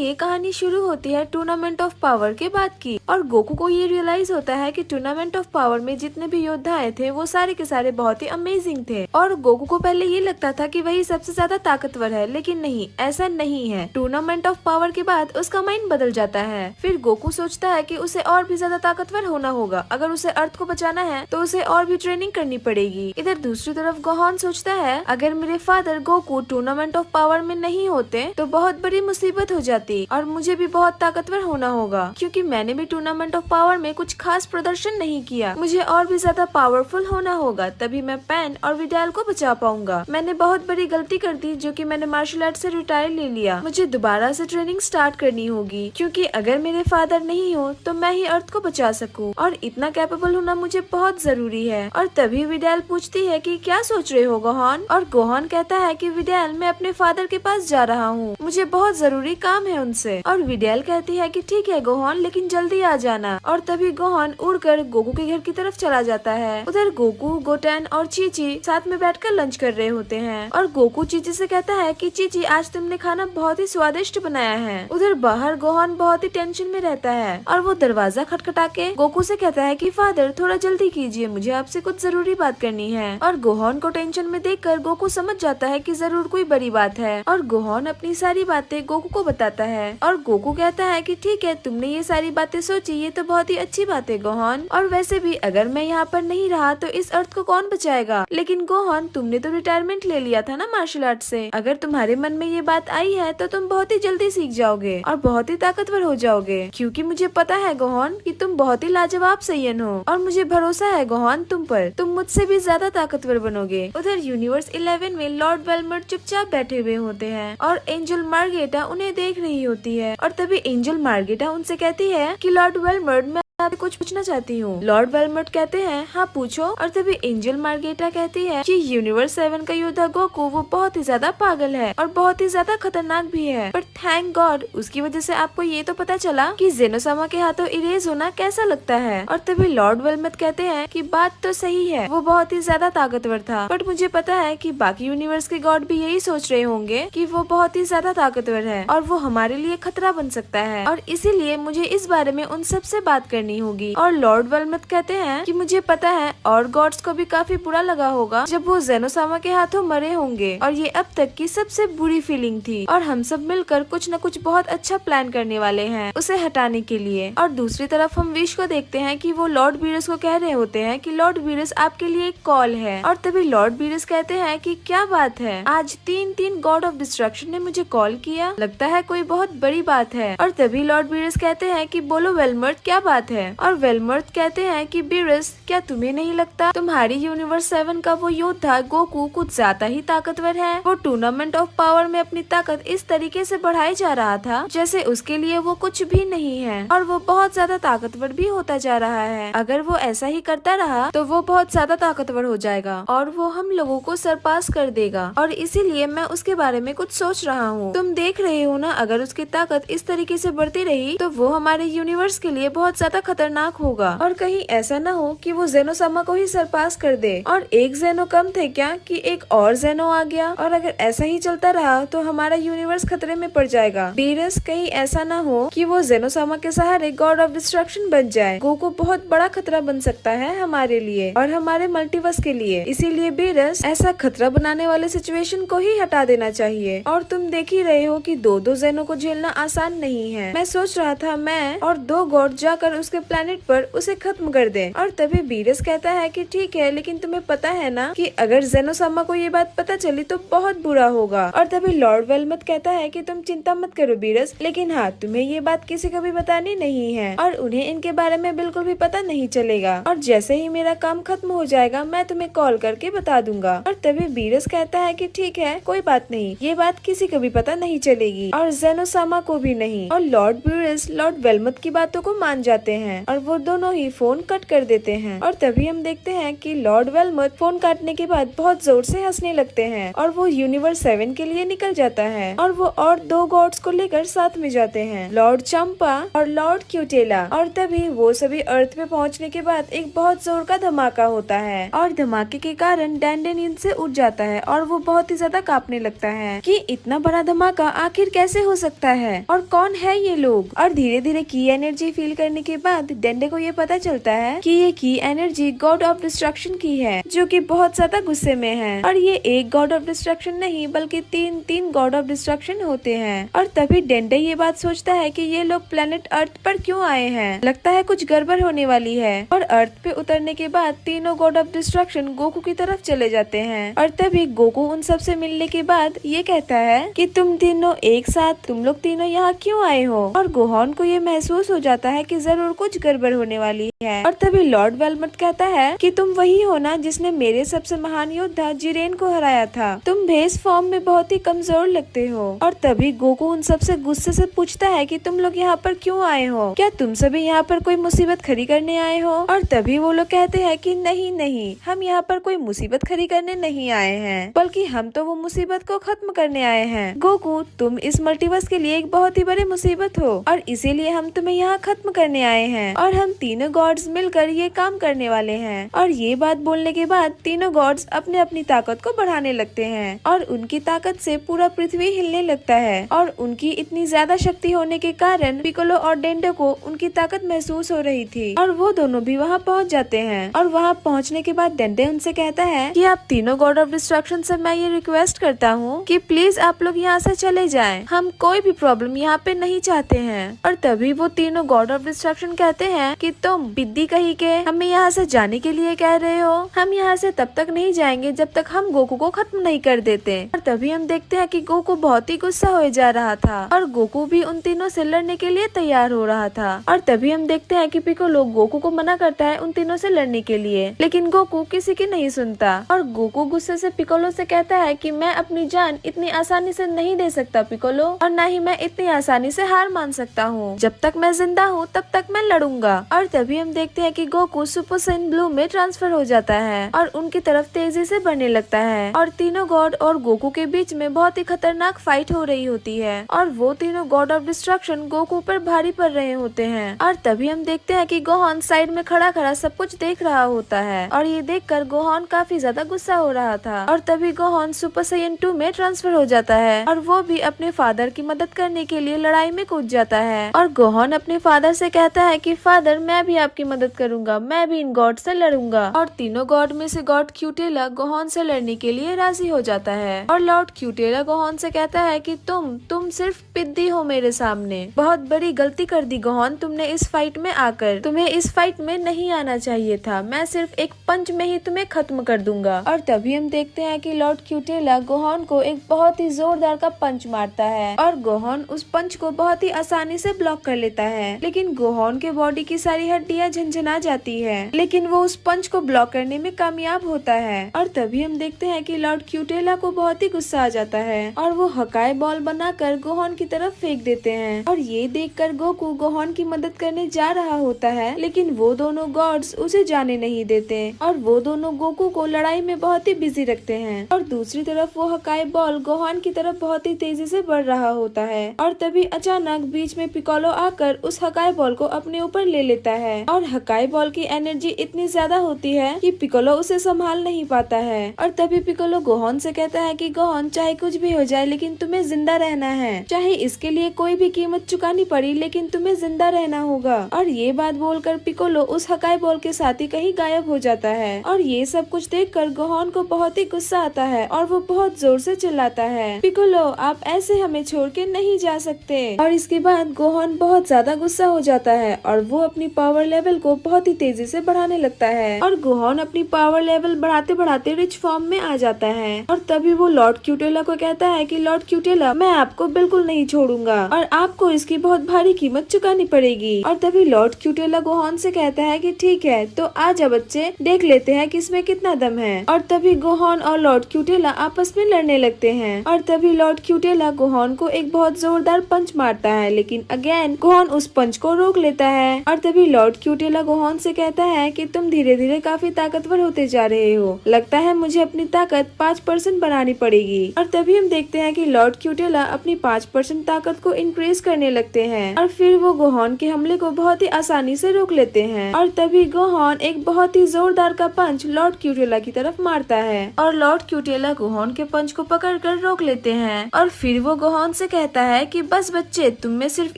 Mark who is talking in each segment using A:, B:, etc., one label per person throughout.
A: ये कहानी शुरू होती है टूर्नामेंट ऑफ पावर के बाद की, और गोकू को ये रियलाइज होता है कि टूर्नामेंट ऑफ पावर में जितने भी योद्धा आए थे वो सारे के सारे बहुत ही अमेजिंग थे। और गोकू को पहले ये लगता था कि वही सबसे ज्यादा ताकतवर है, लेकिन नहीं, ऐसा नहीं है। टूर्नामेंट ऑफ पावर के बाद उसका माइंड बदल जाता है। फिर गोकू सोचता है कि उसे और भी ज्यादा ताकतवर होना होगा। अगर उसे अर्थ को बचाना है तो उसे और भी ट्रेनिंग करनी पड़ेगी। इधर दूसरी तरफ गोहान सोचता है, अगर मेरे father Goku tournament of power में नहीं होते तो बहुत बड़ी मुसीबत हो जाती और मुझे भी बहुत ताकतवर होना होगा, क्योंकि मैंने भी टूर्नामेंट ऑफ पावर में कुछ खास प्रदर्शन नहीं किया। मुझे और भी ज्यादा पावरफुल होना होगा, तभी मैं पैन और विडाल को बचा पाऊंगा। मैंने बहुत बड़ी गलती कर दी, जो कि मैंने मार्शल आर्ट से रिटायर ले लिया। मुझे दोबारा से ट्रेनिंग स्टार्ट करनी होगी, क्योंकि अगर मेरे फादर नहीं हो तो मैं ही अर्थ को बचा सकूं, और इतना कैपेबल होना मुझे बहुत जरूरी है। और तभी विडाल पूछती है कि क्या सोच रहे हो गोहान, और गोहान कहता है कि विडाल, मैं अपने फादर के पास जा रहा हूँ, मुझे बहुत जरूरी काम है उनसे। और विडाल कहती है कि ठीक है गोहान, लेकिन जल्दी आ जाना। और तभी गोहान उड़कर गोकू के घर की तरफ चला जाता है। उधर गोकू, गोटेन और चीची साथ में बैठकर लंच कर रहे होते हैं, और गोकू चीची से कहता है कि चीची, आज तुमने खाना बहुत ही स्वादिष्ट बनाया है। उधर बाहर गोहान बहुत ही टेंशन में रहता है, और वो दरवाजा खटखटा के गोकू से कहता है कि फादर, थोड़ा जल्दी कीजिए, मुझे आपसे कुछ जरूरी बात करनी है। और गोहान को टेंशन में देखकर गोकू समझ जाता है कि जरूर कोई बड़ी बात है, और गोहान अपनी सारी बातें गोकू को बताता है। और गोकू कहता है कि ठीक है, तुमने ये सारी बातें सोची, ये तो बहुत ही अच्छी बात है गोहान, और वैसे भी अगर मैं यहाँ पर नहीं रहा तो इस अर्थ को कौन बचाएगा। लेकिन गोहान, तुमने तो रिटायरमेंट ले लिया था ना मार्शल आर्ट से। अगर तुम्हारे मन में ये बात आई है तो तुम बहुत ही जल्दी सीख जाओगे और बहुत ही ताकतवर हो जाओगे, क्योंकि मुझे पता है गोहान कि तुम बहुत ही लाजवाब सैयन हो, और मुझे भरोसा है गोहान तुम पर, तुम मुझसे भी ज्यादा ताकतवर बनोगे। उधर यूनिवर्स 11 में लॉर्ड वेलमर्ट चुपचाप बैठे हुए होते हैं, और एंजल मार्गेटा उन्हें देख रही होती है। और तभी एंजल मार्गेटा उनसे कहती है कि लॉर्ड वेलमर्ट, मैं आपसे कुछ पूछना चाहती हूँ। लॉर्ड वेलमर्ट कहते हैं, हाँ पूछो। और तभी एंजल मार्गेटा कहती है कि यूनिवर्स 7 का योद्धा गोकू वो बहुत ही ज्यादा पागल है और बहुत ही ज्यादा खतरनाक भी है, पर थैंक गॉड उसकी वजह से आपको ये तो पता चला कि जेनोसामा के हाथों इरेज होना कैसा लगता है। और तभी लॉर्ड वेलमर्ट कहते हैं कि बात तो सही है, वो बहुत ही ज्यादा ताकतवर था, बट मुझे पता है कि बाकी यूनिवर्स के गॉड भी यही सोच रहे होंगे कि वो बहुत ही ज्यादा ताकतवर है और वो हमारे लिए खतरा बन सकता है, और इसीलिए मुझे इस बारे में उन सबसे बात करनी होगी। और लॉर्ड वेलमर्ट कहते हैं कि मुझे पता है और गॉड्स को भी काफी बुरा लगा होगा जब वो जेनोसामा के हाथों मरे होंगे, और ये अब तक की सबसे बुरी फीलिंग थी, और हम सब मिलकर कुछ न कुछ बहुत अच्छा प्लान करने वाले हैं उसे हटाने के लिए। और दूसरी तरफ हम विश को देखते हैं कि वो लॉर्ड बीरस को कह रहे होते हैं कि लॉर्ड बीरस, आपके लिए एक कॉल है। और तभी लॉर्ड बीरस कहते हैं कि क्या बात है, आज 3 गॉड ऑफ डिस्ट्रक्शन ने मुझे कॉल किया, लगता है कोई बहुत बड़ी बात है। और तभी लॉर्ड बीरस कहते हैं कि बोलो वेलमर्ट, क्या बात है। और वेलमर्ट कहते हैं कि बीरस, क्या तुम्हें नहीं लगता तुम्हारी यूनिवर्स 7 का वो योद्धा गोकू कुछ ज्यादा ही ताकतवर है। वो टूर्नामेंट ऑफ पावर में अपनी ताकत इस तरीके से बढ़ाई जा रहा था जैसे उसके लिए वो कुछ भी नहीं है, और वो बहुत ज्यादा ताकतवर भी होता जा रहा है। अगर वो ऐसा ही करता रहा तो वो बहुत ज्यादा ताकतवर हो जाएगा और वो हम लोगों को सरपास कर देगा, और इसीलिए मैं उसके बारे में कुछ सोच रहा हूँ। तुम देख रहे हो ना, अगर उसकी ताकत इस तरीके से बढ़ती रही तो वो हमारे यूनिवर्स के लिए बहुत ज्यादा खतरनाक होगा, और कहीं ऐसा ना हो कि वो जेनोसामा को ही सरपास कर दे। और एक जेनो कम थे क्या कि एक और जेनो आ गया, और अगर ऐसा ही चलता रहा तो हमारा यूनिवर्स खतरे में पड़ जाएगा। बीरस, कहीं ऐसा ना हो कि वो जेनोसामा के सहारे गॉड ऑफ डिस्ट्रक्शन बन जाए। गोकू बहुत बड़ा खतरा बन सकता है हमारे लिए और हमारे मल्टीवर्स के लिए, इसीलिए बीरस, ऐसा खतरा बनाने वाले सिचुएशन को ही हटा देना चाहिए। और तुम देख ही रहे हो कि दो जेनो को झेलना आसान नहीं है। मैं सोच रहा था मैं और 2 गॉड जाकर उसके प्लेनेट पर उसे खत्म कर दें। और तभी बीरस कहता है कि ठीक है, लेकिन तुम्हें पता है ना कि अगर जेनोसामा को ये बात पता चली तो बहुत बुरा होगा। और तभी लॉर्ड वेलमर्ट कहता है कि तुम चिंता मत करो बीरस, लेकिन हाँ, तुम्हें ये बात किसी को भी बतानी नहीं है, और उन्हें इनके बारे में बिल्कुल भी पता नहीं चलेगा, और जैसे ही मेरा काम खत्म हो जाएगा मैं तुम्हें कॉल करके बता दूंगा। और तभी बीरस कहता है कि ठीक है, कोई बात नहीं, ये बात किसी को भी पता नहीं चलेगी और जेनोसामा को भी नहीं। और लॉर्ड बीरस लॉर्ड वेलमर्ट की बातों को मान जाते हैं। हैं और वो दोनों ही फोन कट कर देते हैं। और तभी हम देखते हैं कि लॉर्ड वेलमोथ फोन काटने के बाद बहुत जोर से हंसने लगते हैं और वो यूनिवर्स 7 के लिए निकल जाता है और वो और 2 गॉड्स को लेकर साथ में जाते हैं, लॉर्ड चंपा और लॉर्ड क्यूटेला। और तभी वो सभी अर्थ पे पहुंचने के बाद एक बहुत जोर का धमाका होता है और धमाके के कारण डैंडे नींद से उठ जाता है और वो बहुत ही ज्यादा कांपने लगता है कि इतना बड़ा धमाका आखिर कैसे हो सकता है और कौन है ये लोग। और धीरे धीरे की एनर्जी फील करने के बाद डैंडे को ये पता चलता है कि ये की एनर्जी गॉड ऑफ डिस्ट्रक्शन की है, जो कि बहुत ज्यादा गुस्से में है। और ये एक गॉड ऑफ डिस्ट्रक्शन नहीं बल्कि तीन गॉड ऑफ डिस्ट्रक्शन होते हैं। और तभी डेंडे ये बात सोचता है कि ये लोग प्लेनेट अर्थ पर क्यों आए हैं, लगता है कुछ गड़बड़ होने वाली है। और अर्थ पे उतरने के बाद तीनों गॉड ऑफ डिस्ट्रक्शन गोकू की तरफ चले जाते हैं। और तभी गोकू उन सब से मिलने के बाद ये कहता है कि तुम तीनों एक साथ, तुम लोग तीनों यहाँ क्यों आए हो। और गोहान को ये महसूस हो जाता है कि जरूर कुछ गड़बड़ होने वाली है। और तभी लॉर्ड वेलमोथ कहता है कि तुम वही हो ना जिसने मेरे सबसे महान योद्धा जिरेन को हराया था, तुम भेस फॉर्म में बहुत ही कमजोर लगते हो। और तभी गोकू उन सबसे गुस्से से पूछता है कि तुम लोग यहाँ पर क्यों आए हो, क्या तुम सभी यहाँ पर कोई मुसीबत खड़ी करने आए हो। और तभी वो लोग कहते हैं कि नहीं नहीं, हम यहाँ पर कोई मुसीबत खड़ी करने नहीं आए हैं, बल्कि हम तो वो मुसीबत को खत्म करने आए हैं। गोकू, तुम इस मल्टीवर्स के लिए एक बहुत ही बड़ी मुसीबत हो और इसीलिए हम तुम्हें यहाँ खत्म करने आए हैं और हम तीनों गॉड्स मिलकर ये काम करने वाले हैं। और ये बात बोलने के बाद तीनों गॉड्स अपने अपनी ताकत को बढ़ाने लगते हैं और उनकी ताकत से पूरा पृथ्वी हिलने लगता है। और उनकी इतनी ज्यादा शक्ति होने के कारण पिकोलो और डेंडे को उनकी ताकत महसूस हो रही थी और वो दोनों भी वहाँ पहुँच जाते हैं। और वहाँ पहुँचने के बाद डेंडे उनसे कहता है कि आप तीनों गॉड ऑफ डिस्ट्रक्शन से मैं ये रिक्वेस्ट करता हूँ कि प्लीज आप लोग यहाँ से चले जाएं, हम कोई भी प्रॉब्लम यहाँ पे नहीं चाहते हैं। और तभी वो तीनों गॉड ऑफ डिस्ट्रक्शन कहते हैं कि तुम बिद्दी कही के हमें यहाँ से जाने के लिए कह रहे हो, हम यहाँ से तब तक नहीं जाएंगे जब तक हम गोकू को खत्म नहीं कर देते। और तभी हम देखते हैं कि गोकू बहुत ही गुस्सा हो जा रहा था और गोकू भी उन तीनों से लड़ने के लिए तैयार हो रहा था। और तभी हम देखते हैं कि पिकोलो गोकू को मना करता है उन तीनों से लड़ने के लिए, लेकिन गोकू किसी की नहीं सुनता। और गोकू गुस्से से पिकोलो से कहता है कि मैं अपनी जान इतनी आसानी से नहीं दे सकता पिकोलो, और न ही मैं इतनी आसानी से हार मान सकता हूँ, जब तक मैं जिंदा हूँ तब तक मैं लड़ूंगा। और तभी हम देखते हैं कि गोकू सुपर साइन ब्लू में ट्रांसफर हो जाता है और उनकी तरफ तेजी से बढ़ने लगता है और तीनों गॉड और गोकू के बीच में बहुत ही खतरनाक फाइट हो रही होती है और वो तीनों गॉड ऑफ डिस्ट्रक्शन गोकू पर भारी पड़ रहे होते हैं। और तभी हम देखते हैं कि गोहान साइड में खड़ा खड़ा सब कुछ देख रहा होता है और ये देखकर गोहान काफी ज्यादा गुस्सा हो रहा था। और तभी गोहान सुपर साइन 2 में ट्रांसफर हो जाता है और वो भी अपने फादर की मदद करने के लिए लड़ाई में कूद जाता है। और गोहान अपने फादर से कहता है कि फादर, मैं भी आपकी मदद करूंगा, मैं भी इन गॉड से लड़ूंगा। और तीनों गॉड में से गॉड क्यूटेला गोहान से लड़ने के लिए राजी हो जाता है और लॉर्ड क्यूटेला गोहान से कहता है कि तुम सिर्फ पिद्दी हो मेरे सामने, बहुत बड़ी गलती कर दी गोहान तुमने इस फाइट में आकर, तुम्हें इस फाइट में नहीं आना चाहिए था, मैं सिर्फ एक पंच में ही तुम्हें खत्म कर दूंगा। और तभी हम देखते हैं कि लॉर्ड क्यूटेला गोहान को एक बहुत ही जोरदार का पंच मारता है और गोहान उस पंच को बहुत ही आसानी से ब्लॉक कर लेता है, लेकिन गोहान के बॉडी की सारी हड्डियां झंझना जाती है, लेकिन वो उस पंच को ब्लॉक करने में कामयाब होता है। और तभी हम देखते हैं कि लॉर्ड क्यूटेला को बहुत ही गुस्सा आ जाता है और वो हकाई बॉल बनाकर गोहान की तरफ फेंक देते हैं। और ये देखकर गोकू गोहान की मदद करने जा रहा होता है, लेकिन वो दोनों गॉड्स उसे जाने नहीं देते और वो दोनों गोकू को लड़ाई में बहुत ही बिजी रखते हैं। और दूसरी तरफ वो हकाई बॉल गोहान की तरफ बहुत ही तेजी से बढ़ रहा होता है और तभी अचानक बीच में पिकोलो आकर उस हकाई बॉल को अपने ऊपर ले लेता है और हकाई बॉल की एनर्जी इतनी ज्यादा होती है कि पिकोलो उसे संभाल नहीं पाता है। और तभी पिकोलो गोहान से कहता है कि गोहान, चाहे कुछ भी हो जाए लेकिन तुम्हें जिंदा रहना है, चाहे इसके लिए कोई भी कीमत चुकानी पड़ी, लेकिन तुम्हें जिंदा रहना होगा। और ये बात बोलकर पिकोलो उस हकाई बॉल के साथ ही कहीं गायब हो जाता है और ये सब कुछ देखकर गोहान को बहुत ही गुस्सा आता है और वो बहुत जोर से चिल्लाता है, पिकोलो, आप ऐसे हमें छोड़ के नहीं जा सकते। और इसके बाद गोहान बहुत ज्यादा गुस्सा हो जाता है और वो अपनी पावर लेवल को बहुत ही तेजी से बढ़ाने लगता है और गोहान अपनी पावर लेवल बढ़ाते बढ़ाते रिच फॉर्म में आ जाता है। और तभी वो लॉर्ड क्यूटेला को कहता है कि लॉर्ड क्यूटेला, मैं आपको बिल्कुल नहीं छोड़ूंगा और आपको इसकी बहुत भारी कीमत चुकानी पड़ेगी। और तभी लॉर्ड क्यूटेला गोहान से कहता है कि ठीक है, तो आजा बच्चे, देख लेते हैं कि इसमें कितना दम है। और तभी गोहान और लॉर्ड क्यूटेला आपस में लड़ने लगते हैं और तभी लॉर्ड क्यूटेला गोहान को एक बहुत जोरदार पंच मारता है, लेकिन अगेन गोहान उस पंच को रोक लेता है है। और तभी लॉर्ड क्यूटेला गोहान से कहता है कि तुम धीरे धीरे काफी ताकतवर होते जा रहे हो, लगता है मुझे अपनी ताकत 5% बनानी पड़ेगी। और तभी हम देखते हैं कि लॉर्ड क्यूटेला अपनी 5% ताकत को इंक्रीज करने लगते हैं और फिर वो गोहान के हमले को बहुत ही आसानी से रोक लेते हैं। और तभी गोहान एक बहुत ही जोरदार का पंच लॉर्ड क्यूटेला की तरफ मारता है और लॉर्ड क्यूटेला गोहान के पंच को पकड़कर रोक लेते हैं। और फिर वो गोहान से कहता है कि बस बच्चे, तुम में सिर्फ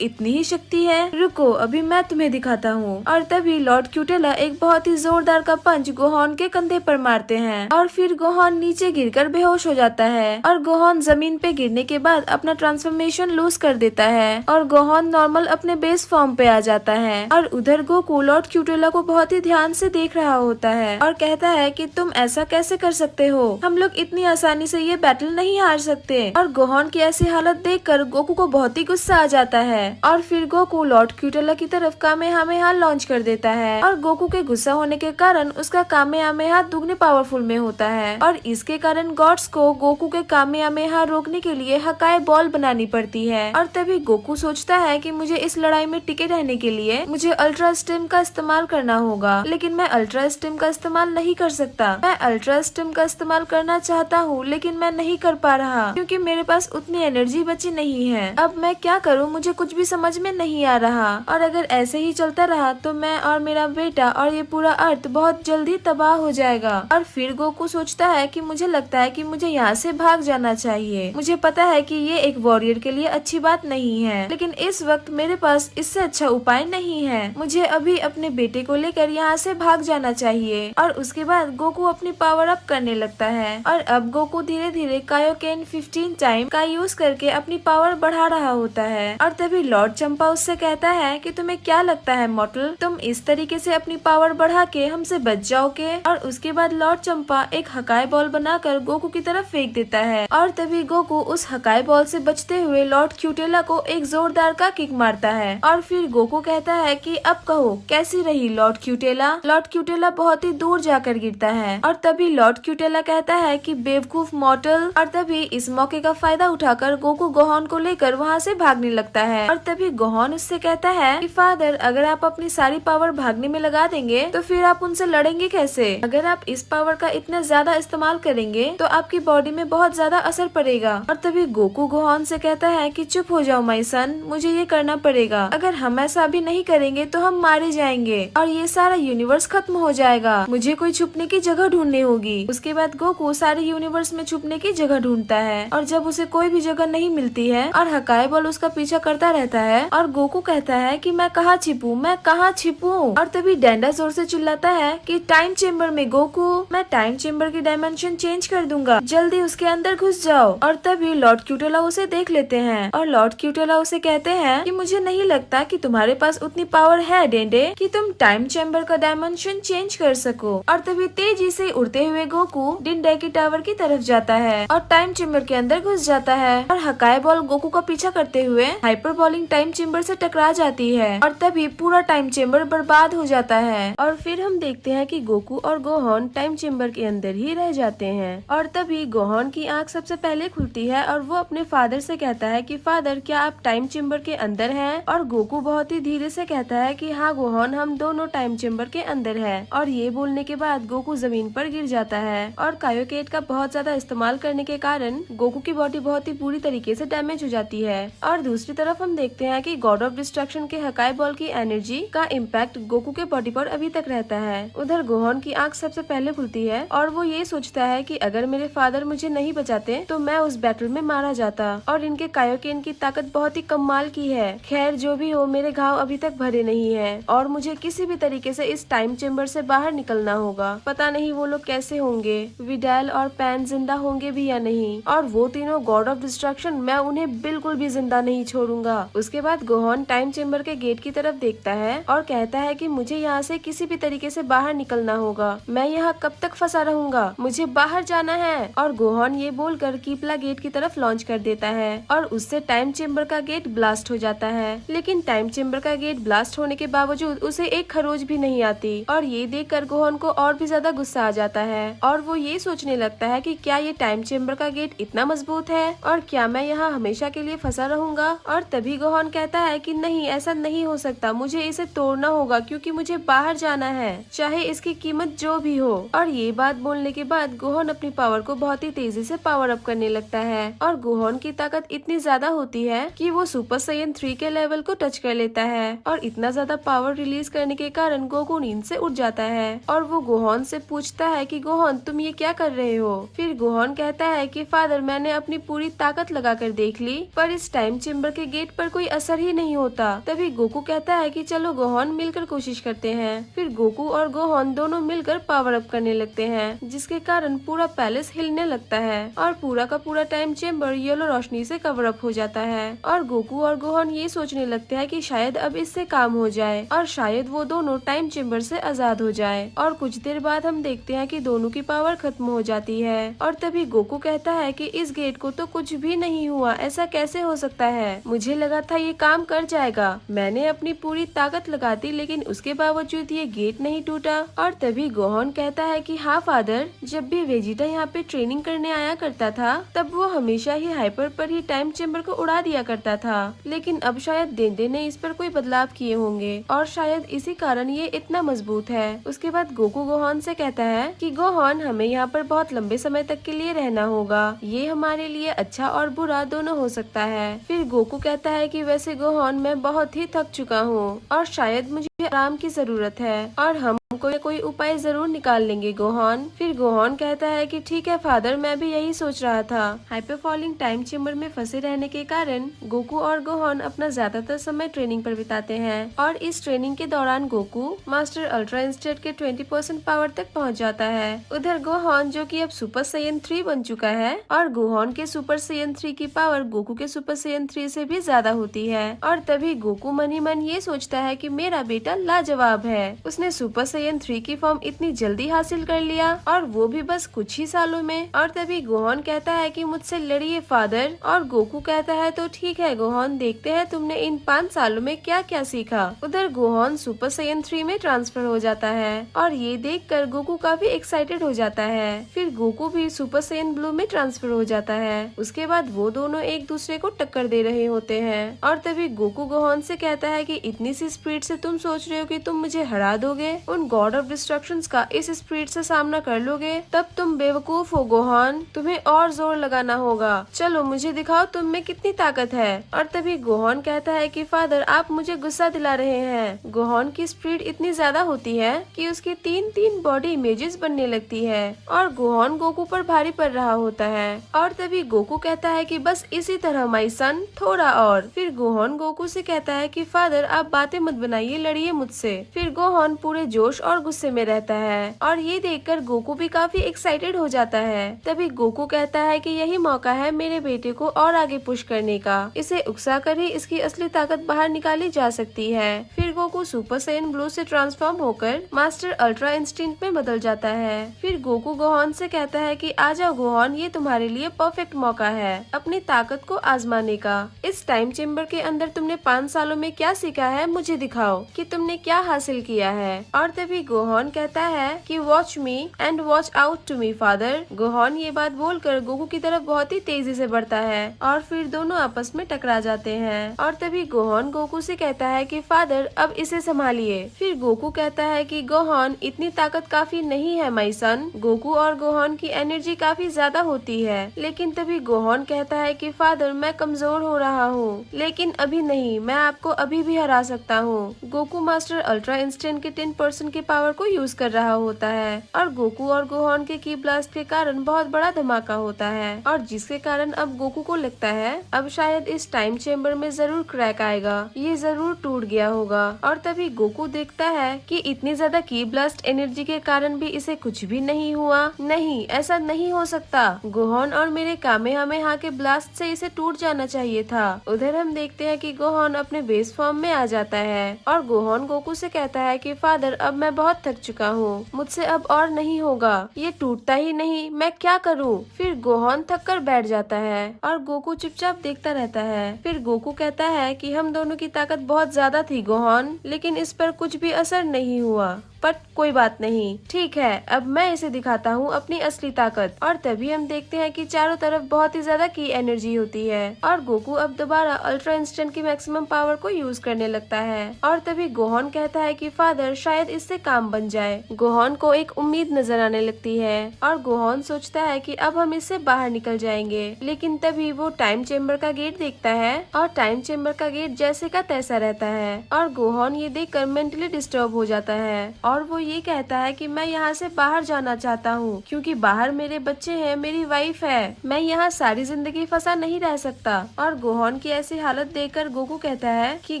A: इतनी ही शक्ति है, रुको अभी मैं तुम्हें दिखाता हूँ। और तभी लॉर्ड क्यूटेला एक बहुत ही जोरदार का पंच गोहान के कंधे पर मारते हैं और फिर गोहान नीचे गिरकर बेहोश हो जाता है और गोहान जमीन पे गिरने के बाद अपना ट्रांसफॉर्मेशन लूज कर देता है और गोहान नॉर्मल अपने बेस फॉर्म पे आ जाता है। और उधर गोकू लॉर्ड क्यूटेला को बहुत ही ध्यान से देख रहा होता है और कहता है कि तुम ऐसा कैसे कर सकते हो, हम लोग इतनी आसानी से ये बैटल नहीं हार सकते। और गोहान की ऐसी हालत देखकर गोकू को बहुत ही गुस्सा आ जाता है और फिर गोकू लॉर्ड क्यूटेला की तरफ कामेहामेहा लॉन्च कर देता है और गोकू के गुस्सा होने के कारण उसका कामेहामेहा दुगने पावरफुल में होता है और इसके कारण गॉड्स को गोकू के कामेहामेहा रोकने के लिए हकाई बॉल बनानी पड़ती है। और तभी गोकू सोचता है कि मुझे इस लड़ाई में टिके रहने के लिए मुझे अल्ट्रा स्टिम का इस्तेमाल करना होगा, लेकिन मैं अल्ट्रा स्टिम का इस्तेमाल नहीं कर सकता। मैं अल्ट्रा स्टिम का इस्तेमाल करना चाहता हूँ लेकिन मैं नहीं कर पा रहा क्योंकि मेरे पास उतनी एनर्जी बची नहीं है। अब मैं क्या करूँ, मुझे कुछ भी समझ में नहीं आ रहा और अगर ऐसे ही चलता रहा तो मैं और मेरा बेटा और ये पूरा अर्थ बहुत जल्दी तबाह हो जाएगा। और फिर गोकू सोचता है कि मुझे लगता है कि मुझे यहाँ से भाग जाना चाहिए। मुझे पता है कि ये एक वॉरियर के लिए अच्छी बात नहीं है, लेकिन इस वक्त मेरे पास इससे अच्छा उपाय नहीं है। मुझे अभी अपने बेटे को लेकर यहाँ से भाग जाना चाहिए। और उसके बाद गोकू अपनी पावर अप करने लगता है और अब गोकू धीरे धीरे कायोकेन 15 टाइम का यूज करके अपनी पावर बढ़ा रहा होता है। और तभी लॉर्ड चंपा उससे कहता है कि तुम्हें क्या लगता है मॉर्टल, तुम इस तरीके से अपनी पावर बढ़ा के हमसे बच जाओगे। और उसके बाद लॉर्ड चंपा एक हकाई बॉल बनाकर गोकू की तरफ फेंक देता है और तभी गोकू उस हकाई बॉल से बचते हुए लॉर्ड क्यूटेला को एक जोरदार का किक मारता है। और फिर गोकू कहता है कि अब कहो कैसी रही लॉर्ड क्यूटेला। लॉर्ड क्यूटेला बहुत ही दूर जाकर गिरता है और तभी लॉर्ड क्यूटेला कहता है कि बेवकूफ मॉर्टल। और तभी इस मौके का फायदा उठाकर गोकू गोहान को लेकर वहाँ से भागने लगता है। और तभी गोहान उससे कहता है कि फादर, अगर आप अपनी सारी पावर भागने में लगा देंगे तो फिर आप उनसे लड़ेंगे कैसे? अगर आप इस पावर का इतना ज्यादा इस्तेमाल करेंगे तो आपकी बॉडी में बहुत ज्यादा असर पड़ेगा। और तभी गोकू गोहान से कहता है कि चुप हो जाओ माई सन, मुझे ये करना पड़ेगा। अगर हम ऐसा अभी नहीं करेंगे तो हम मारे जाएंगे और ये सारा यूनिवर्स खत्म हो जाएगा। मुझे कोई छुपने की जगह ढूंढनी होगी। उसके बाद गोकू सारे यूनिवर्स में छुपने की जगह ढूंढता है और जब उसे कोई भी जगह नहीं मिलती है और हकाई बॉल उसका पीछा करता रहता है और गोकू कहता है कि मैं कहाँ छिपूं, मैं कहाँ छिपूं। और तभी डैंडा जोर से चिल्लाता है कि टाइम चेम्बर में गोकू, मैं टाइम चेम्बर की डायमेंशन चेंज कर दूंगा, जल्दी उसके अंदर घुस जाओ। और तभी लॉर्ड क्यूटेला उसे देख लेते हैं और लॉर्ड क्यूटेला उसे कहते हैं कि मुझे नहीं लगता कि तुम्हारे पास उतनी पावर है डेंडे कि तुम टाइम चेम्बर का डायमेंशन चेंज कर सको। और तभी तेजी से उड़ते हुए गोकू डिंडे की टावर की तरफ जाता है और टाइम चेम्बर के अंदर घुस जाता है और हकाई बॉल गोकू का पीछा करते हुए हाइपर बॉलिंग टाइम चेम्बर से टकरा जाती है और तभी पूरा टाइम चेम्बर बर्बाद हो जाता है। और फिर हम देखते हैं कि गोकू और गोहान टाइम चेम्बर के अंदर ही रह जाते हैं। और तभी गोहान की आंख सबसे पहले खुलती है और वो अपने फादर से कहता है कि फादर, क्या आप टाइम चेम्बर के अंदर हैं? और गोकू बहुत ही धीरे से कहता है कि हाँ गोहान, हम दोनों टाइम चेम्बर के अंदर हैं। और ये बोलने के बाद गोकू जमीन पर गिर जाता है और कायोकेट का बहुत ज्यादा इस्तेमाल करने के कारण गोकू की बॉडी बहुत ही बुरी तरीके से डैमेज हो जाती है। और दूसरी तरफ हम देखते हैं कि गॉड ऑफ डिस्ट्रक्शन के हकाई बॉल की एनर्जी का इम्पैक्ट गोकू के बॉडी पर अभी तक रहता है। उधर गोहान की आंख सबसे पहले खुलती है और वो ये सोचता है कि अगर मेरे फादर मुझे नहीं बचाते तो मैं उस बैटल में मारा जाता। और इनके कायोकेन की ताकत बहुत ही कमाल की है। खैर जो भी हो, मेरे घाव अभी तक भरे नहीं है और मुझे किसी भी तरीके से इस टाइम चेम्बर से बाहर निकलना होगा। पता नहीं वो लोग कैसे होंगे, विडाल और पैन जिंदा होंगे भी या नहीं। और वो तीनों गॉड ऑफ डिस्ट्रक्शन, मैं उन्हें बिल्कुल भी जिंदा नहीं छोड़ूंगा। उसके बाद गोहान टाइम चेम्बर के गेट की तरफ देखता है और कहता है कि मुझे यहाँ से किसी भी तरीके से बाहर निकलना होगा। मैं यहाँ कब तक फंसा रहूंगा, मुझे बाहर जाना है। और गोहान ये बोलकर कीपला गेट की तरफ लॉन्च कर देता है और उससे टाइम चेम्बर का गेट ब्लास्ट हो जाता है। लेकिन टाइम चेम्बर का गेट ब्लास्ट होने के बावजूद उसे एक खरोच भी नहीं आती और ये देखकर गोहान को और भी ज्यादा गुस्सा आ जाता है और वो ये सोचने लगता है कि क्या ये टाइम चेम्बर का गेट इतना मजबूत है और क्या मैं यहाँ हमेशा के लिए फंसा रहूंगा। और तभी गोहान कहता है कि नहीं, ऐसा नहीं हो सकता। सकता, मुझे इसे तोड़ना होगा क्योंकि मुझे बाहर जाना है, चाहे इसकी कीमत जो भी हो। और ये बात बोलने के बाद गोहान अपनी पावर को बहुत ही तेजी से पावर अप करने लगता है और गोहान की ताकत इतनी ज्यादा होती है कि वो सुपर साइयन 3 के लेवल को टच कर लेता है और इतना ज्यादा पावर रिलीज करने के कारण गोकू नींद से उठ जाता है और वो गोहान से पूछता है कि गोहान तुम ये क्या कर रहे हो। फिर गोहान कहता है कि फादर मैंने अपनी पूरी ताकत लगाकर देख ली पर इस टाइम चेम्बर के गेट पर कोई असर ही नहीं होता। तभी गोकू कहता है कि चलो गोहान मिलकर कोशिश करते हैं। फिर गोकू और गोहान दोनों मिलकर पावर अप करने लगते हैं जिसके कारण पूरा पैलेस हिलने लगता है और पूरा का पूरा टाइम चेम्बर येलो रोशनी से कवर अप हो जाता है और गोकू और गोहान ये सोचने लगते हैं कि शायद अब इससे काम हो जाए और शायद वो दोनों टाइम चेम्बर से आजाद हो जाए। और कुछ देर बाद हम देखते हैं कि दोनों की पावर खत्म हो जाती है और तभी गोकू कहता है कि इस गेट को तो कुछ भी नहीं हुआ, ऐसा कैसे हो सकता है, मुझे लगा था ये काम कर जाएगा, मैंने अपनी पूरी ताकत लगा दी लेकिन उसके बावजूद ये गेट नहीं टूटा। और तभी गोहान कहता है कि हाँ फादर, जब भी वेजिटा यहाँ पे ट्रेनिंग करने आया करता था तब वो हमेशा ही हाइपर पर ही टाइम चेम्बर को उड़ा दिया करता था, लेकिन अब शायद डेंडे ने इस पर कोई बदलाव किए होंगे और शायद इसी कारण ये इतना मजबूत है। उसके बाद गोकू गोहान से कहता है कि गोहान हमें यहाँ पर बहुत लंबे समय तक के लिए रहना होगा, ये हमारे लिए अच्छा और बुरा दोनों हो सकता है। फिर गोकू कहता है कि वैसे गोहान मैं बहुत ही थक चुका हूँ और शायद मुझे आराम की जरूरत है और हम कोई उपाय जरूर निकाल लेंगे गोहान। फिर गोहान कहता है कि ठीक है फादर, मैं भी यही सोच रहा था। हाइपर फॉलिंग टाइम चेम्बर में फंसे रहने के कारण गोकू और गोहान अपना ज्यादातर समय ट्रेनिंग पर बिताते हैं और इस ट्रेनिंग के दौरान गोकू मास्टर अल्ट्रा इंस्टेंट के 20% पावर तक पहुंच जाता है। उधर गोहान जो कि अब सुपर साइयन 3 बन चुका है और गोहान के सुपर साइयन 3 की पावर गोकू के सुपर साइयन 3 से भी ज्यादा होती है। और तभी गोकू मन ही मन ये सोचता है कि मेरा बेटा लाजवाब है, उसने सुपर साइयन 3 की फॉर्म इतनी जल्दी हासिल कर लिया और वो भी बस कुछ ही सालों में। और तभी गोहान कहता है कि मुझसे लड़िए फादर और गोकू कहता है तो ठीक है गोहान, देखते हैं तुमने इन 5 सालों में क्या क्या सीखा। उधर गोहान सुपर साइयन 3 में ट्रांसफर हो जाता है और ये देखकर गोकू काफी एक्साइटेड हो जाता है। फिर गोकू भी सुपर साइयन ब्लू में ट्रांसफर हो जाता है। उसके बाद वो दोनों एक दूसरे को टक्कर दे रहे होते हैं और तभी गोकू गोहान से कहता है कि इतनी सी स्पीड से तुम सोच रहे हो कि तुम मुझे हरा दोगे, उन गॉड ऑफ डिस्ट्रक्शंस का इस स्पीड से सामना कर लोगे, तब तुम बेवकूफ हो गोहान, तुम्हें और जोर लगाना होगा, चलो मुझे दिखाओ तुम में कितनी ताकत है। और तभी गोहान कहता है कि फादर आप मुझे गुस्सा दिला रहे हैं। गोहान की स्पीड इतनी ज्यादा होती है कि उसकी 3-3 बॉडी इमेजेस बनने लगती है और गोहान गोकू पर भारी पड़ रहा होता है। और तभी गोकू कहता है कि बस इसी तरह माई सन, थोड़ा और। फिर गोहान गोकू से कहता है कि फादर आप बातें मत बनाइए, लड़िए मुझसे। फिर गोहान पूरे जोश और गुस्से में रहता है और ये देखकर गोकू भी काफी एक्साइटेड हो जाता है। तभी गोकू कहता है कि यही मौका है मेरे बेटे को और आगे पुश करने का, इसे उकसा कर ही इसकी असली ताकत बाहर निकाली जा सकती है। फिर गोकू सुपर साइयन ब्लू से ट्रांसफॉर्म होकर मास्टर अल्ट्रा इंस्टिंक्ट में बदल जाता है। फिर गोकू गोहान से कहता है कि आ जाओ गोहान, ये तुम्हारे लिए परफेक्ट मौका है अपनी ताकत को आजमाने का। इस टाइम चेम्बर के अंदर तुमने 5 सालों में क्या सीखा है, मुझे दिखाओ कि तुमने क्या हासिल किया है। और तभी गोहान कहता है कि watch me and watch out to me father. Gohan ये बात बोलकर गोकू की तरफ बहुत ही तेजी से बढ़ता है और फिर दोनों आपस में टकरा जाते हैं। और तभी गोहान गोकू से कहता है कि फादर अब इसे संभालिए। फिर गोकू कहता है कि गोहान इतनी ताकत काफी नहीं है माई सन, गोकू और गोहान की एनर्जी काफी ज्यादा होती है। लेकिन तभी गोहान कहता है कि फादर मैं कमजोर हो रहा हूँ, लेकिन अभी नहीं, मैं आपको अभी भी हरा सकता हूँ। गोकू मास्टर अल्ट्रा इंस्टेंट के 10% की पावर को यूज कर रहा होता है और गोकू और गोहान के की ब्लास्ट के कारण बहुत बड़ा धमाका होता है और जिसके कारण अब गोकू को लगता है अब शायद इस टाइम चेम्बर में जरूर क्रैक आएगा, ये जरूर टूट गया होगा। और तभी गोकू देखता है कि इतनी ज्यादा की ब्लास्ट एनर्जी के कारण भी इसे कुछ भी नहीं हुआ। नहीं, ऐसा नहीं हो सकता, गोहान और मेरे कामेहामेहा के ब्लास्ट से इसे टूट जाना चाहिए था। उधर हम देखते हैं कि गोहान अपने बेस फॉर्म में आ जाता है और गोहान गोकू से कहता है कि फादर अब मैं बहुत थक चुका हूँ, मुझसे अब और नहीं होगा, ये टूटता ही नहीं, मैं क्या करूँ। फिर गोहान थक कर बैठ जाता है और गोकू चुपचाप देखता रहता है। फिर गोकू कहता है कि हम दोनों की ताकत बहुत ज्यादा थी गोहान, लेकिन इस पर कुछ भी असर नहीं हुआ। पर कोई बात नहीं, ठीक है, अब मैं इसे दिखाता हूँ अपनी असली ताकत। और तभी हम देखते हैं कि चारों तरफ बहुत ही ज्यादा की एनर्जी होती है और गोकू अब दोबारा अल्ट्रा इंस्टेंट की मैक्सिमम पावर को यूज करने लगता है। और तभी गोहान कहता है कि फादर शायद इससे काम बन जाए। गोहान को एक उम्मीद नजर आने लगती है और गोहान सोचता है कि अब हम इससे बाहर निकल जाएंगे, लेकिन तभी वो टाइम चेम्बर का गेट देखता है और टाइम चेम्बर का गेट जैसे का तैसा रहता है और गोहान ये देखकर मेंटली डिस्टर्ब हो जाता है और वो ये कहता है कि मैं यहाँ से बाहर जाना चाहता हूँ क्योंकि बाहर मेरे बच्चे हैं, मेरी वाइफ है, मैं यहाँ सारी जिंदगी फंसा नहीं रह सकता। और गोहान की ऐसी हालत देखकर गोकू कहता है कि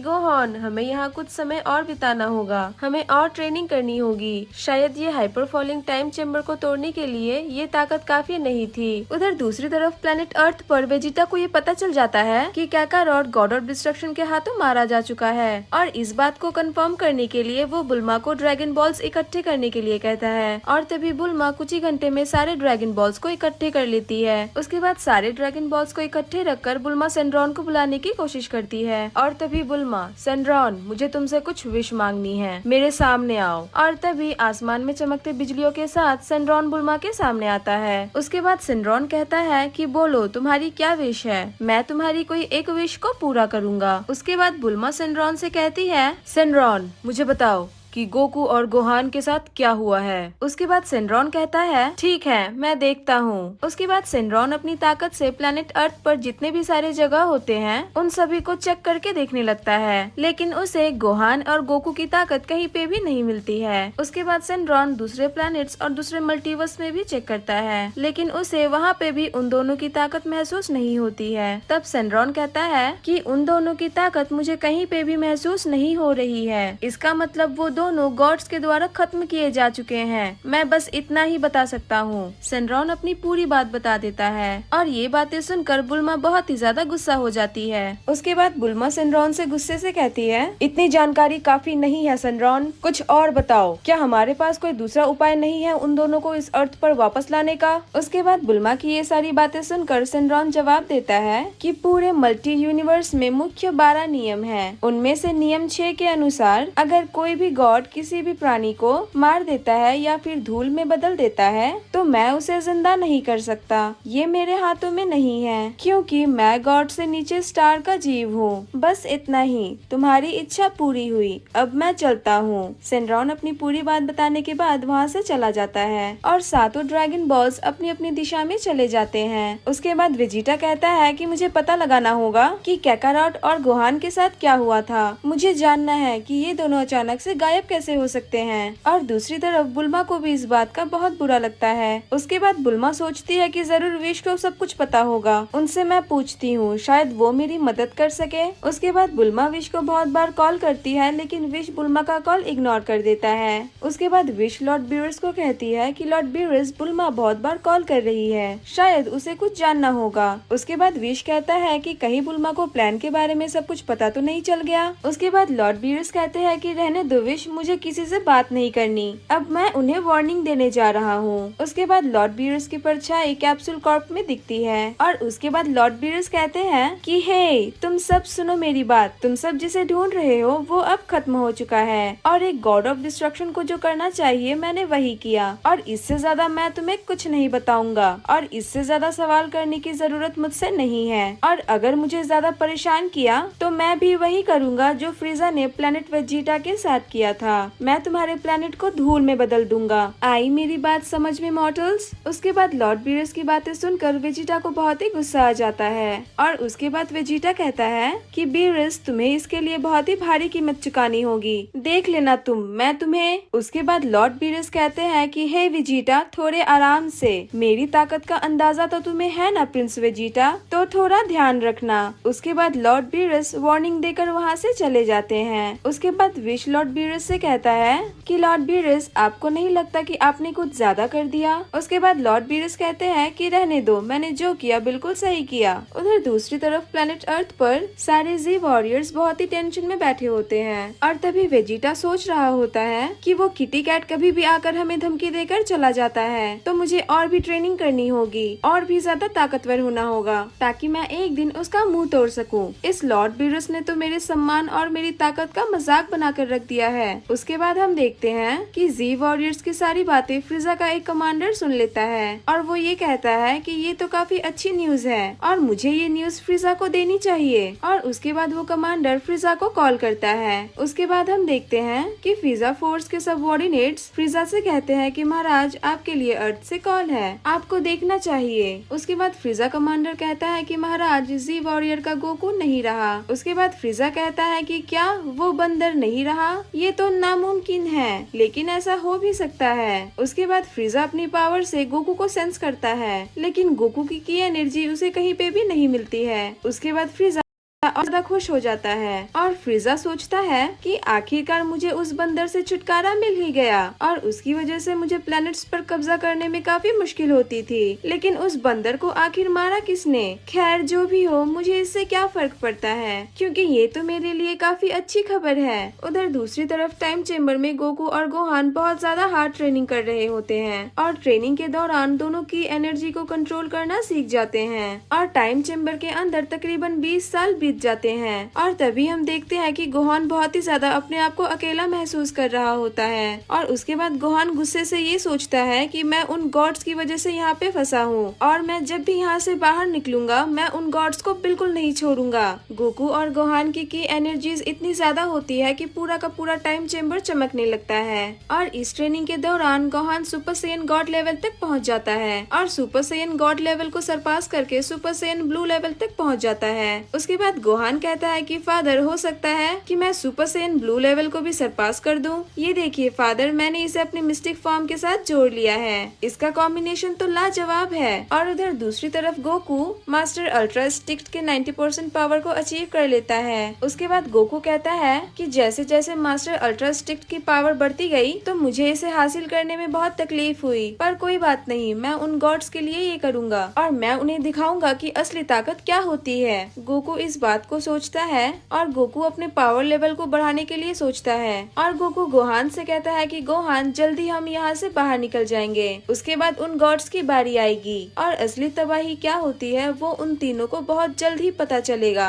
A: गोहान हमें यहाँ कुछ समय और बिताना होगा, हमें और ट्रेनिंग करनी होगी, शायद ये हाइपर फॉलिंग टाइम चेम्बर को तोड़ने के लिए ये ताकत काफी नहीं थी। उधर दूसरी तरफ प्लेनेट अर्थ पर वेजिटा को ये पता चल जाता है कि काकारोट गॉड ऑफ डिस्ट्रक्शन के हाथों मारा जा चुका है और इस बात को कंफर्म करने के लिए वो बुल्मा को ड्रैगन बॉल्स इकट्ठे करने के लिए कहता है और तभी बुल्मा कुछ ही घंटे में सारे ड्रैगन बॉल्स को इकट्ठे कर लेती है। उसके बाद सारे ड्रैगन बॉल्स को इकट्ठे रखकर बुल्मा सेंड्रॉन को बुलाने की कोशिश करती है और तभी बुल्मा, सेंड्रॉन मुझे तुमसे कुछ विश मांगनी है, मेरे सामने आओ। और तभी आसमान में चमकते बिजलियों के साथ सेंड्रॉन बुल्मा के सामने आता है। उसके बाद सेंड्रॉन कहता है कि बोलो तुम्हारी क्या विश है, मैं तुम्हारी कोई एक विश को पूरा करूँगा। उसके बाद बुल्मा सेंड्रॉन से कहती है, सेंड्रॉन मुझे बताओ कि गोकू और गोहान के साथ क्या हुआ है। उसके बाद सेंड्रॉन कहता है ठीक है मैं देखता हूँ। उसके बाद सेंड्रॉन अपनी ताकत से प्लेनेट अर्थ पर जितने भी सारे जगह होते हैं उन सभी को चेक करके देखने लगता है, लेकिन उसे गोहान और गोकू की ताकत कहीं पे भी नहीं मिलती है। उसके बाद सेंड्रॉन दूसरे प्लैनेट्स और दूसरे मल्टीवर्स में भी चेक करता है, लेकिन उसे वहाँ पे भी उन दोनों की ताकत महसूस नहीं होती है। तब सेंड्रॉन कहता है कि उन दोनों की ताकत मुझे कहीं पे भी महसूस नहीं हो रही है, इसका मतलब वो दोनों गॉड्स के द्वारा खत्म किए जा चुके हैं, मैं बस इतना ही बता सकता हूँ। सेंड्रॉन अपनी पूरी बात बता देता है और ये बातें सुनकर बुल्मा बहुत ही ज्यादा गुस्सा हो जाती है। उसके बाद बुल्मा सेंड्रॉन से गुस्से से कहती है इतनी जानकारी काफी नहीं है सेंड्रॉन, कुछ और बताओ, क्या हमारे पास कोई दूसरा उपाय नहीं है उन दोनों को इस अर्थ पर वापस लाने का। उसके बाद बुल्मा की ये सारी बातें सुनकर सेंड्रॉन जवाब देता है कि पूरे मल्टी यूनिवर्स में मुख्य 12 नियम है, उनमें से नियम 6 के अनुसार अगर कोई भी गॉड किसी भी प्राणी को मार देता है या फिर धूल में बदल देता है तो मैं उसे जिंदा नहीं कर सकता, ये मेरे हाथों में नहीं है क्योंकि मैं गॉड से नीचे स्टार का जीव हूँ। बस इतना ही, तुम्हारी इच्छा पूरी हुई, अब मैं चलता हूँ। सेंड्रॉन अपनी पूरी बात बताने के बाद वहाँ से चला जाता है और सातों ड्रैगन बॉल्स अपनी अपनी दिशा में चले जाते हैं। उसके बाद वेजिटा कहता है कि मुझे पता लगाना होगा कि काकारोट और गोहान के साथ क्या हुआ था, मुझे जानना है कि ये दोनों अचानक से गायब कैसे हो सकते हैं। और दूसरी तरफ बुल्मा को भी इस बात का बहुत बुरा लगता है। उसके बाद बुल्मा सोचती है कि जरूर विश को सब कुछ पता होगा, उनसे मैं पूछती हूँ, शायद वो मेरी मदद कर सके। उसके बाद बुल्मा विश को बहुत बार कॉल करती है, लेकिन विश बुल्मा का कॉल इग्नोर कर देता है। उसके बाद विश लॉर्ड बीरस को कहती है कि लॉर्ड बीरस बुल्मा बहुत बार कॉल कर रही है, शायद उसे कुछ जानना होगा। उसके बाद विश कहता है कि कहीं बुल्मा को प्लान के बारे में सब कुछ पता तो नहीं चल गया। उसके बाद लॉर्ड बीरस कहते हैं कि रहने दो विश, मुझे किसी से बात नहीं करनी, अब मैं उन्हें वार्निंग देने जा रहा हूँ। उसके बाद लॉर्ड बीरस की परछाई कैप्सूल कॉर्प में दिखती है और उसके बाद लॉर्ड बीरस कहते हैं कि हे तुम सब सुनो मेरी बात, तुम सब जिसे ढूंढ रहे हो वो अब खत्म हो चुका है और एक गॉड ऑफ डिस्ट्रक्शन को जो करना चाहिए मैंने वही किया और इससे ज्यादा मैं तुम्हें कुछ नहीं बताऊंगा और इससे ज्यादा सवाल करने की जरूरत मुझसे नहीं है और अगर मुझे ज्यादा परेशान किया तो मैं भी वही करूँगा जो फ्रीजा ने प्लेनेट वेजिटा के साथ किया था, मैं तुम्हारे प्लेनेट को धूल में बदल दूंगा। आई मेरी बात समझ में मॉर्टल्स। उसके बाद लॉर्ड बीरस की बातें सुनकर वेजिटा को बहुत ही गुस्सा आ जाता है और उसके बाद वेजिटा कहता है कि बीरस तुम्हें इसके लिए बहुत ही भारी कीमत चुकानी होगी, देख लेना तुम, मैं तुम्हें। उसके बाद लॉर्ड बीरस कहते हैं कि हे वेजिटा थोड़े आराम से, मेरी ताकत का अंदाजा तो तुम्हें है ना प्रिंस वेजिटा, तो थोड़ा ध्यान रखना। उसके बाद लॉर्ड बीरस वार्निंग देकर वहाँ से चले जाते हैं। उसके बाद विश लॉर्ड बीरस से कहता है कि लॉर्ड बीरस आपको नहीं लगता कि आपने कुछ ज्यादा कर दिया। उसके बाद लॉर्ड बीरस कहते हैं कि रहने दो, मैंने जो किया बिल्कुल सही किया। उधर दूसरी तरफ प्लेनेट अर्थ पर सारे जी वॉरियर्स बहुत ही टेंशन में बैठे होते हैं और तभी वेजिटा सोच रहा होता है कि वो किटी कैट कभी भी आकर हमें धमकी देकर चला जाता है तो मुझे और भी ट्रेनिंग करनी होगी और भी ज्यादा ताकतवर होना होगा ताकि मैं एक दिन उसका मुंह तोड़ सकूं। इस लॉर्ड बीरस ने तो मेरे सम्मान और मेरी ताकत का मजाक बनाकर रख दिया है। उसके बाद हम देखते हैं कि जी वॉरियर्स की सारी बातें फ्रीजा का एक कमांडर सुन लेता है और वो ये कहता है कि ये तो काफी अच्छी न्यूज है और मुझे ये न्यूज फ्रीजा को देनी चाहिए। और उसके बाद वो कमांडर फ्रीजा को कॉल करता है। उसके बाद हम देखते हैं कि फ्रीजा फोर्स के सबऑर्डिनेट्स फ्रीजा से कहते हैं कि महाराज आपके लिए अर्थ से कॉल है, आपको देखना चाहिए। उसके बाद फ्रीजा कमांडर कहता है कि महाराज जी वॉरियर का गोकू नहीं रहा। उसके बाद फ्रीजा कहता है कि क्या वो बंदर नहीं रहा? ये तो नामुमकिन है, लेकिन ऐसा हो भी सकता है। उसके बाद फ्रीजा अपनी पावर से गोकू को सेंस करता है, लेकिन गोकू की एनर्जी उसे कहीं पे भी नहीं मिलती है। उसके बाद फ्रीजा और ज्यादा खुश हो जाता है और फ्रीजा सोचता है कि आखिरकार मुझे उस बंदर से छुटकारा मिल ही गया और उसकी वजह से मुझे प्लैनेट्स पर कब्जा करने में काफी मुश्किल होती थी, लेकिन उस बंदर को आखिर मारा किसने? खैर जो भी हो, मुझे इससे क्या फर्क पड़ता है, क्योंकि ये तो मेरे लिए काफी अच्छी खबर है। उधर दूसरी तरफ टाइम चेम्बर में गोकू और गोहान बहुत ज्यादा हार्ड ट्रेनिंग कर रहे होते हैं और ट्रेनिंग के दौरान दोनों की एनर्जी को कंट्रोल करना सीख जाते हैं और टाइम चेम्बर के अंदर तकरीबन 20 साल बीत जाते हैं और तभी हम देखते हैं कि गोहान बहुत ही ज्यादा अपने आप को अकेला महसूस कर रहा होता है और उसके बाद गोहान गुस्से से ये सोचता है कि मैं उन गॉड्स की वजह से यहाँ पे फंसा हूँ और मैं जब भी यहाँ से बाहर निकलूंगा मैं उन गॉड्स को बिल्कुल नहीं छोड़ूंगा। गोकू और गोहान की एनर्जीज इतनी ज्यादा होती है कि पूरा का पूरा टाइम चेम्बर चमकने लगता है और इस ट्रेनिंग के दौरान Gohan super Saiyan God level तक पहुँच जाता है और सुपर सेयन गॉड लेवल को सरपास करके सुपर सेयन ब्लू लेवल तक पहुँच जाता है। उसके बाद गोहान कहता है कि फादर हो सकता है कि मैं सुपर सेयन ब्लू लेवल को भी सरपास कर दूं। ये देखिए फादर, मैंने इसे अपने मिस्टिक फॉर्म के साथ जोड़ लिया है, इसका कॉम्बिनेशन तो लाजवाब है। और उधर दूसरी तरफ गोकू मास्टर अल्ट्रा स्टिक्ट के 90% पावर को अचीव कर लेता है। उसके बाद गोकू कहता है कि जैसे जैसे मास्टर अल्ट्रा स्टिक्ट की पावर बढ़ती गई तो मुझे इसे हासिल करने में बहुत तकलीफ हुई, पर कोई बात नहीं, मैं उन गॉड्स के लिए ये करूँगा और मैं उन्हें दिखाऊंगा कि असली ताकत क्या होती है। गोकू इस बात को सोचता है और गोकू अपने पावर लेवल को बढ़ाने के लिए सोचता है और गोकू गोहान से कहता है कि गोहान जल्दी हम यहाँ से बाहर निकल जाएंगे, उसके बाद उन गॉड्स की बारी आएगी और असली तबाही क्या होती है वो उन तीनों को बहुत जल्द ही पता चलेगा।